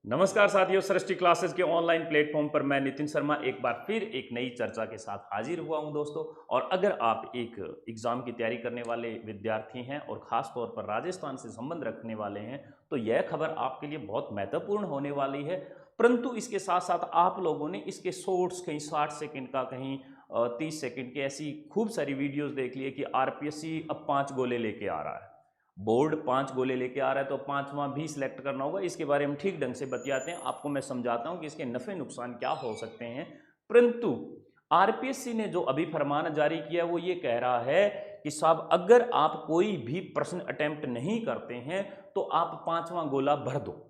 नमस्कार साथियों, सृष्टि क्लासेस के ऑनलाइन प्लेटफॉर्म पर मैं नितिन शर्मा एक बार फिर एक नई चर्चा के साथ हाजिर हुआ हूं दोस्तों। और अगर आप एक एग्ज़ाम की तैयारी करने वाले विद्यार्थी हैं और ख़ास तौर पर राजस्थान से संबंध रखने वाले हैं तो यह खबर आपके लिए बहुत महत्वपूर्ण होने वाली है। परंतु इसके साथ साथ आप लोगों ने इसके शॉर्ट्स कहीं 60 सेकंड का, कहीं 30 सेकंड की ऐसी खूब सारी वीडियोज़ देख लिए कि आरपीएससी अब 5 गोले लेके आ रहा है। बोर्ड 5 गोले लेके आ रहा है तो पांचवा भी सिलेक्ट करना होगा। इसके बारे में ठीक ढंग से बतियाते हैं, आपको मैं समझाता हूं कि इसके नफे नुकसान क्या हो सकते हैं। परंतु आरपीएससी ने जो अभी फरमान जारी किया वो ये कह रहा है कि साहब अगर आप कोई भी प्रश्न अटेम्प्ट नहीं करते हैं तो आप पांचवा गोला भर दो।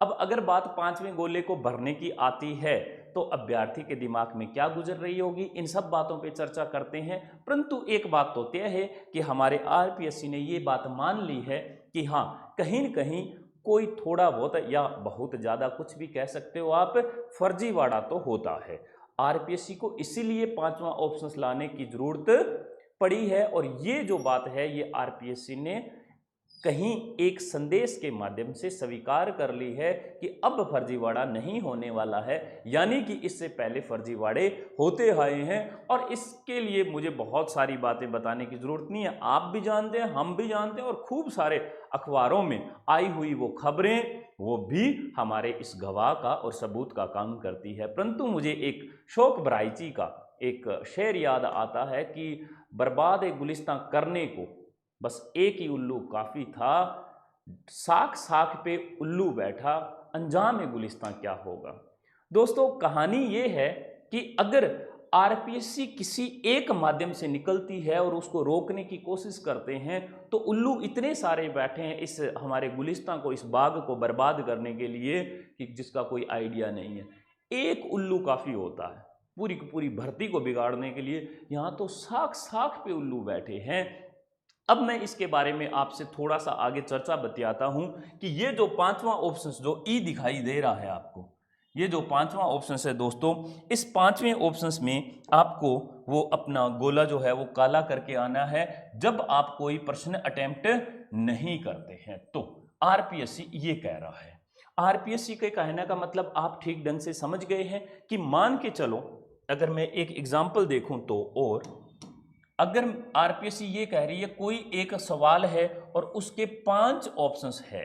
अब अगर बात पांचवें गोले को भरने की आती है तो अभ्यर्थी के दिमाग में क्या गुजर रही होगी, इन सब बातों पे चर्चा करते हैं। परंतु एक बात तो तय है कि हमारे आरपीएससी ने ये बात मान ली है कि हाँ, कहीं न कहीं कोई थोड़ा बहुत या बहुत ज़्यादा, कुछ भी कह सकते हो आप, फर्जीवाड़ा तो होता है। आरपीएससी को इसीलिए पांचवा ऑप्शन लाने की जरूरत पड़ी है। और ये जो बात है ये आरपीएससी ने कहीं एक संदेश के माध्यम से स्वीकार कर ली है कि अब फर्जीवाड़ा नहीं होने वाला है। यानी कि इससे पहले फर्जीवाड़े होते आए हैं और इसके लिए मुझे बहुत सारी बातें बताने की जरूरत नहीं है। आप भी जानते हैं, हम भी जानते हैं और खूब सारे अखबारों में आई हुई वो खबरें वो भी हमारे इस गवाह का और सबूत का काम करती है। परंतु मुझे एक शौक बराइची का एक शेर याद आता है कि बर्बाद गुलिस्तां करने को बस एक ही उल्लू काफी था, साख साख पे उल्लू बैठा, अंजाम गुलिस्तां क्या होगा। दोस्तों कहानी ये है कि अगर आरपीएससी किसी एक माध्यम से निकलती है और उसको रोकने की कोशिश करते हैं तो उल्लू इतने सारे बैठे हैं इस हमारे गुलिस्तां को, इस बाग को बर्बाद करने के लिए कि जिसका कोई आइडिया नहीं है। एक उल्लू काफी होता है पूरी की पूरी भर्ती को बिगाड़ने के लिए। यहां तो साख साख पे उल्लू बैठे हैं। अब मैं इसके बारे में आपसे थोड़ा सा आगे चर्चा बतियाता हूं कि ये जो पांचवा ऑप्शन जो ई दिखाई दे रहा है आपको, ये जो पांचवा ऑप्शन है दोस्तों, इस पांचवें ऑप्शन में आपको वो अपना गोला जो है वो काला करके आना है जब आप कोई प्रश्न अटेम्प्ट नहीं करते हैं। तो आरपीएससी ये कह रहा है, आरपीएससी के कहने का मतलब आप ठीक ढंग से समझ गए हैं कि मान के चलो अगर मैं एक एग्जाम्पल देखूं तो, और अगर आरपीएससी ये कह रही है कोई एक सवाल है और उसके 5 ऑप्शंस है,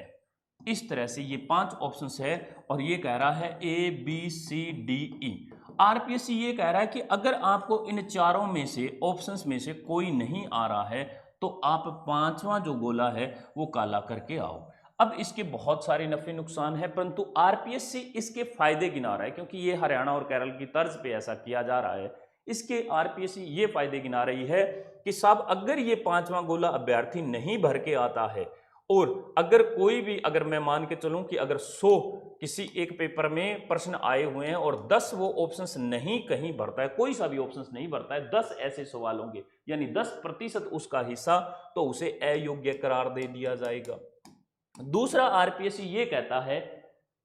इस तरह से ये 5 ऑप्शंस है और ये कह रहा है A B C D E. RPSC ये कह रहा है कि अगर आपको इन चारों में से ऑप्शंस में से कोई नहीं आ रहा है तो आप पांचवा जो गोला है वो काला करके आओ। अब इसके बहुत सारे नफे नुकसान है परंतु आरपीएससी इसके फायदे गिना रहा है क्योंकि ये हरियाणा और केरल की तर्ज पे ऐसा किया जा रहा है। इसके आरपीएससी ये फायदे गिना रही है कि साहब अगर ये पांचवा गोला अभ्यर्थी नहीं भर के आता है और अगर कोई भी, अगर मैं मान के चलूं कि अगर 100 किसी एक पेपर में प्रश्न आए हुए हैं और 10 वो ऑप्शंस नहीं कहीं भरता है, कोई सा भी ऑप्शंस नहीं भरता है, 10 ऐसे सवाल होंगे यानी 10% उसका हिस्सा, तो उसे अयोग्य करार दे दिया जाएगा। दूसरा आरपीएससी ये कहता है,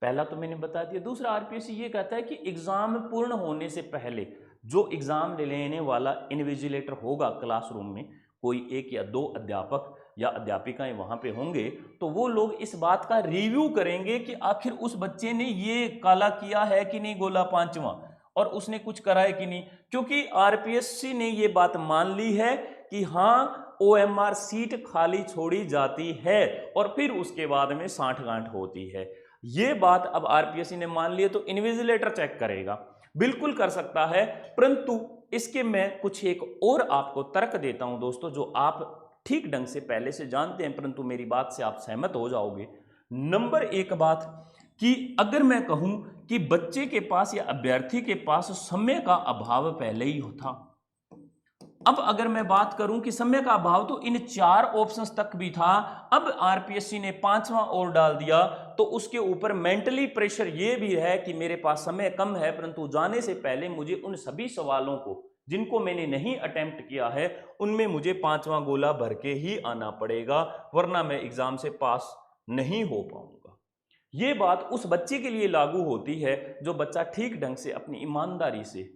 पहला तो मैंने बता दिया, दूसरा आरपीएससी ये कहता है कि एग्जाम पूर्ण होने से पहले जो एग्जाम लेने वाला इन्विजिलेटर होगा क्लासरूम में, कोई एक या दो अध्यापक या अध्यापिकाएं वहां पे होंगे, तो वो लोग इस बात का रिव्यू करेंगे कि आखिर उस बच्चे ने ये काला किया है कि नहीं गोला पांचवा, और उसने कुछ करा है कि नहीं। क्योंकि आरपीएससी ने ये बात मान ली है कि हाँ ओएमआर सीट खाली छोड़ी जाती है और फिर उसके बाद में साठगांठ होती है। ये बात अब आरपीएससी ने मान ली है तो इन्विजिलेटर चेक करेगा, बिल्कुल कर सकता है। परंतु इसके मैं कुछ एक और आपको तर्क देता हूं दोस्तों जो आप ठीक ढंग से पहले से जानते हैं परंतु मेरी बात से आप सहमत हो जाओगे। नंबर एक बात कि अगर मैं कहूं कि बच्चे के पास या अभ्यर्थी के पास समय का अभाव पहले ही था, अब अगर मैं बात करूं कि समय का अभाव तो इन 4 ऑप्शंस तक भी था, अब आरपीएससी ने पांचवा और डाल दिया तो उसके ऊपर मेंटली प्रेशर ये भी है कि मेरे पास समय कम है परंतु जाने से पहले मुझे उन सभी सवालों को जिनको मैंने नहीं अटेम्प्ट किया है उनमें मुझे पांचवा गोला भर के ही आना पड़ेगा, वरना मैं एग्जाम से पास नहीं हो पाऊंगा। ये बात उस बच्चे के लिए लागू होती है जो बच्चा ठीक ढंग से अपनी ईमानदारी से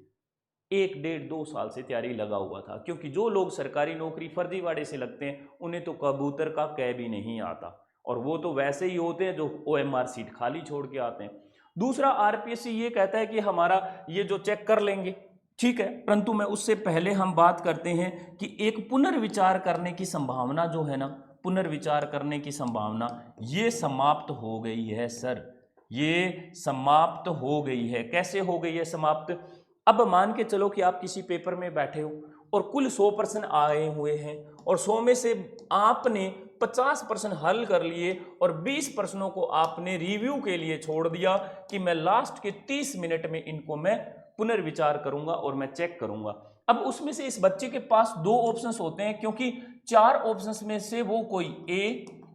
1 डेढ़ 2 साल से तैयारी लगा हुआ था। क्योंकि जो लोग सरकारी नौकरी फर्जीवाड़े से लगते हैं उन्हें तो कबूतर का कै भी नहीं आता, और वो तो वैसे ही होते हैं जो OMR सीट खाली छोड़ के आते हैं। दूसरा, आरपीएससी ये कहता है कि हमारा ये जो चेक कर लेंगे, ठीक है, परंतु मैं उससे पहले हम बात करते हैं कि एक पुनर्विचार करने की संभावना जो है ना, पुनर्विचार करने की संभावना ये समाप्त हो गई है सर, ये समाप्त हो गई है। कैसे हो गई है समाप्त? अब मान के चलो कि आप किसी पेपर में बैठे हो और कुल 100 प्रश्न आए हुए हैं और 100 में से आपने 50 प्रश्न हल कर लिए और 20 प्रश्नों को आपने रिव्यू के लिए छोड़ दिया कि मैं लास्ट के 30 मिनट में इनको मैं पुनर्विचार करूंगा और मैं चेक करूंगा। अब उसमें से इस बच्चे के पास 2 ऑप्शंस होते हैं, क्योंकि 4 ऑप्शंस में से वो कोई A,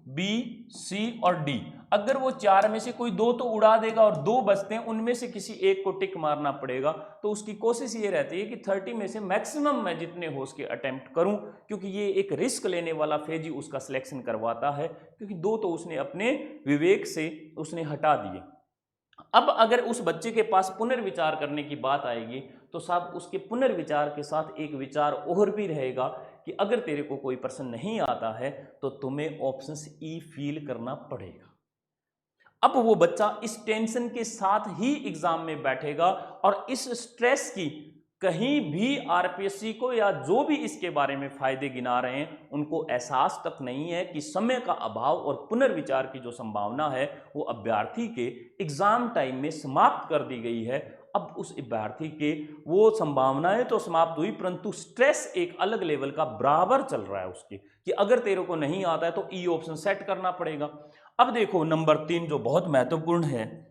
B, C और D, अगर वो 4 में से कोई 2 तो उड़ा देगा और 2 बचते हैं, उनमें से किसी एक को टिक मारना पड़ेगा। तो उसकी कोशिश ये रहती है कि 30 में से मैक्सिमम मैं जितने हो उसके अटेम्प्ट करूं, क्योंकि ये एक रिस्क लेने वाला फेज ही उसका सिलेक्शन करवाता है, क्योंकि 2 तो उसने अपने विवेक से उसने हटा दिए। अब अगर उस बच्चे के पास पुनर्विचार करने की बात आएगी तो साहब उसके पुनर्विचार के साथ एक विचार और भी रहेगा कि अगर तेरे को कोई प्रश्न नहीं आता है तो तुम्हें ऑप्शन ई फिल करना पड़ेगा। अब वो बच्चा इस टेंशन के साथ ही एग्जाम में बैठेगा और इस स्ट्रेस की कहीं भी आरपीएससी को या जो भी इसके बारे में फायदे गिना रहे हैं उनको एहसास तक नहीं है कि समय का अभाव और पुनर्विचार की जो संभावना है वो अभ्यर्थी के एग्जाम टाइम में समाप्त कर दी गई है। अब उस अभ्यर्थी के वो संभावनाएं तो समाप्त हुई, परंतु स्ट्रेस एक अलग लेवल का बराबर चल रहा है उसके, कि अगर तेरे को नहीं आता है तो ई ऑप्शन सेट करना पड़ेगा। अब देखो नंबर 3 जो बहुत महत्वपूर्ण है,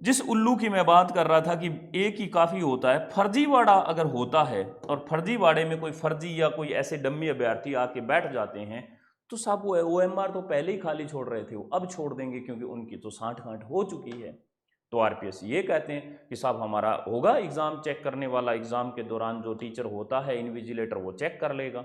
जिस उल्लू की मैं बात कर रहा था कि एक ही काफी होता है, फर्जीवाड़ा अगर होता है और फर्जीवाड़े में कोई फर्जी या कोई ऐसे डम्मी अभ्यर्थी आके बैठ जाते हैं तो साहब वो OMR तो पहले ही खाली छोड़ रहे थे, वो अब छोड़ देंगे क्योंकि उनकी तो सांठ-गांठ हो चुकी है। तो आरपीएससी ये कहते हैं कि साहब हमारा होगा एग्जाम चेक करने वाला, एग्जाम के दौरान जो टीचर होता है इन्विजिलेटर वो चेक कर लेगा।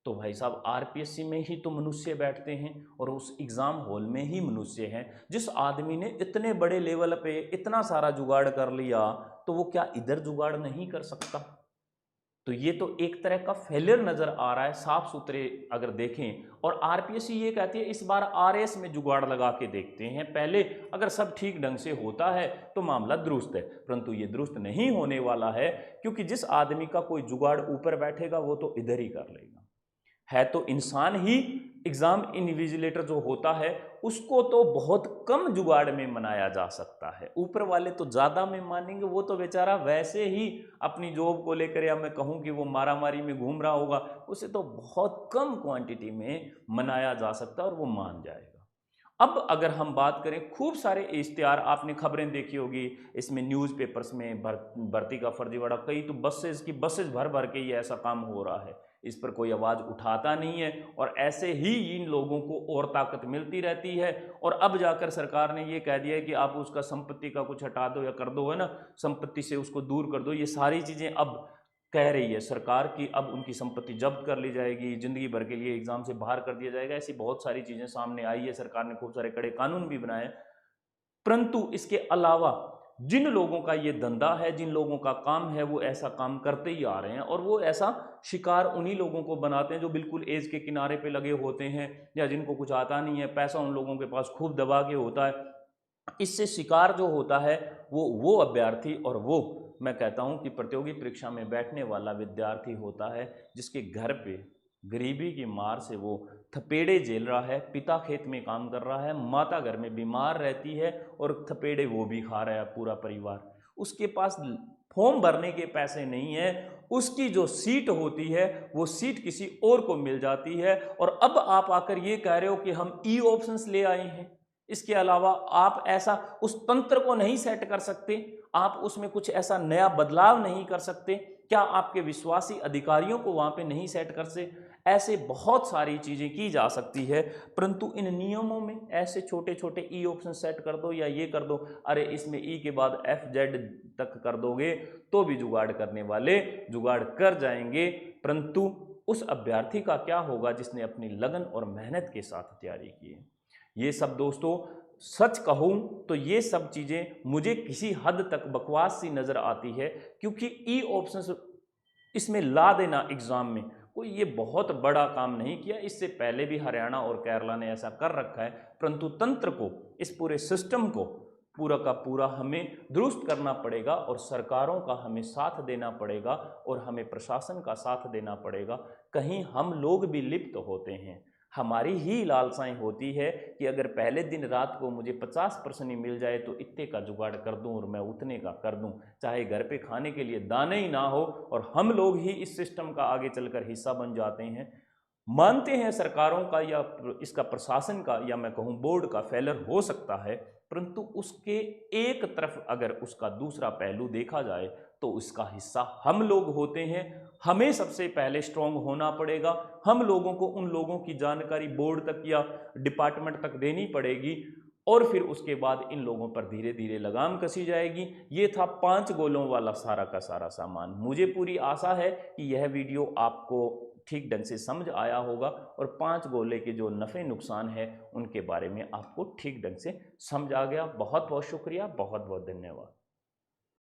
तो भाई साहब आरपीएससी में ही तो मनुष्य बैठते हैं और उस एग्जाम हॉल में ही मनुष्य हैं। जिस आदमी ने इतने बड़े लेवल पे इतना सारा जुगाड़ कर लिया तो वो क्या इधर जुगाड़ नहीं कर सकता? तो ये तो एक तरह का फेलियर नजर आ रहा है साफ सुथरे अगर देखें। और आरपीएससी ये कहती है इस बार आरएस में जुगाड़ लगा के देखते हैं, पहले अगर सब ठीक ढंग से होता है तो मामला दुरुस्त है, परंतु ये दुरुस्त नहीं होने वाला है, क्योंकि जिस आदमी का कोई जुगाड़ ऊपर बैठेगा वो तो इधर ही कर लेगा। है तो इंसान ही एग्जाम इन्विजिलेटर जो होता है उसको तो बहुत कम जुगाड़ में मनाया जा सकता है, ऊपर वाले तो ज्यादा में मानेंगे। वो तो बेचारा वैसे ही अपनी जॉब को लेकर, या मैं कहूं कि वो मारामारी में घूम रहा होगा, उसे तो बहुत कम क्वांटिटी में मनाया जा सकता है और वो मान जाएगा। अब अगर हम बात करें, खूब सारे इश्तिहार आपने खबरें देखी होगी, इसमें न्यूज़पेपर्स में भर्ती का फर्जीवाड़ा, कई तो बसेस भर भर के ही ऐसा काम हो रहा है, इस पर कोई आवाज़ उठाता नहीं है और ऐसे ही इन लोगों को और ताकत मिलती रहती है। और अब जाकर सरकार ने ये कह दिया है कि आप उसका संपत्ति का कुछ हटा दो या कर दो, है ना, संपत्ति से उसको दूर कर दो। ये सारी चीज़ें अब कह रही है सरकार की, अब उनकी संपत्ति जब्त कर ली जाएगी, जिंदगी भर के लिए एग्जाम से बाहर कर दिया जाएगा। ऐसी बहुत सारी चीज़ें सामने आई है, सरकार ने खूब सारे कड़े कानून भी बनाए। परंतु इसके अलावा जिन लोगों का ये धंधा है, जिन लोगों का काम है, वो ऐसा काम करते ही आ रहे हैं और वो ऐसा शिकार उन्हीं लोगों को बनाते हैं जो बिल्कुल एज के किनारे पे लगे होते हैं या जिनको कुछ आता नहीं है, पैसा उन लोगों के पास खूब दबा के होता है। इससे शिकार जो होता है वो अभ्यर्थी और वो मैं कहता हूं कि प्रतियोगी परीक्षा में बैठने वाला विद्यार्थी होता है, जिसके घर पे गरीबी की मार से वो थपेड़े झेल रहा है, पिता खेत में काम कर रहा है, माता घर में बीमार रहती है और थपेड़े वो भी खा रहा है पूरा परिवार। उसके पास फॉर्म भरने के पैसे नहीं है, उसकी जो सीट होती है वो सीट किसी और को मिल जाती है और अब आप आकर ये कह रहे हो कि हम ई ऑप्शंस ले आए हैं। इसके अलावा आप ऐसा उस तंत्र को नहीं सेट कर सकते, आप उसमें कुछ ऐसा नया बदलाव नहीं कर सकते, क्या आपके विश्वासी अधिकारियों को वहां पे नहीं सेट कर सकते? ऐसे बहुत सारी चीजें की जा सकती है, परंतु इन नियमों में ऐसे छोटे छोटे ई ऑप्शन सेट कर दो या ये कर दो, अरे इसमें ई के बाद FZ तक कर दोगे तो भी जुगाड़ करने वाले जुगाड़ कर जाएंगे। परंतु उस अभ्यर्थी का क्या होगा जिसने अपनी लगन और मेहनत के साथ तैयारी की है? ये सब दोस्तों सच कहूं तो ये सब चीजें मुझे किसी हद तक बकवास सी नजर आती है, क्योंकि ई ऑप्शंस इसमें ला देना एग्जाम में कोई ये बहुत बड़ा काम नहीं किया, इससे पहले भी हरियाणा और केरला ने ऐसा कर रखा है, परंतु तंत्र को, इस पूरे सिस्टम को पूरा का पूरा हमें दुरुस्त करना पड़ेगा और सरकारों का हमें साथ देना पड़ेगा और हमें प्रशासन का साथ देना पड़ेगा। कहीं हम लोग भी लिप्त होते हैं, हमारी ही लालसाएं होती है कि अगर पहले दिन रात को मुझे 50% ही मिल जाए तो इतने का जुगाड़ कर दूं और मैं उतने का कर दूं, चाहे घर पे खाने के लिए दाने ही ना हो, और हम लोग ही इस सिस्टम का आगे चलकर हिस्सा बन जाते हैं। मानते हैं सरकारों का या इसका प्रशासन का या मैं कहूँ बोर्ड का फेलर हो सकता है, परंतु उसके एक तरफ अगर उसका दूसरा पहलू देखा जाए तो उसका हिस्सा हम लोग होते हैं। हमें सबसे पहले स्ट्रांग होना पड़ेगा, हम लोगों को उन लोगों की जानकारी बोर्ड तक या डिपार्टमेंट तक देनी पड़ेगी और फिर उसके बाद इन लोगों पर धीरे धीरे लगाम कसी जाएगी। ये था 5 गोलों वाला सारा का सारा सामान। मुझे पूरी आशा है कि यह वीडियो आपको ठीक ढंग से समझ आया होगा और 5 गोले के जो नफ़े नुकसान है उनके बारे में आपको ठीक ढंग से समझ आ गया। बहुत बहुत शुक्रिया, बहुत बहुत धन्यवाद।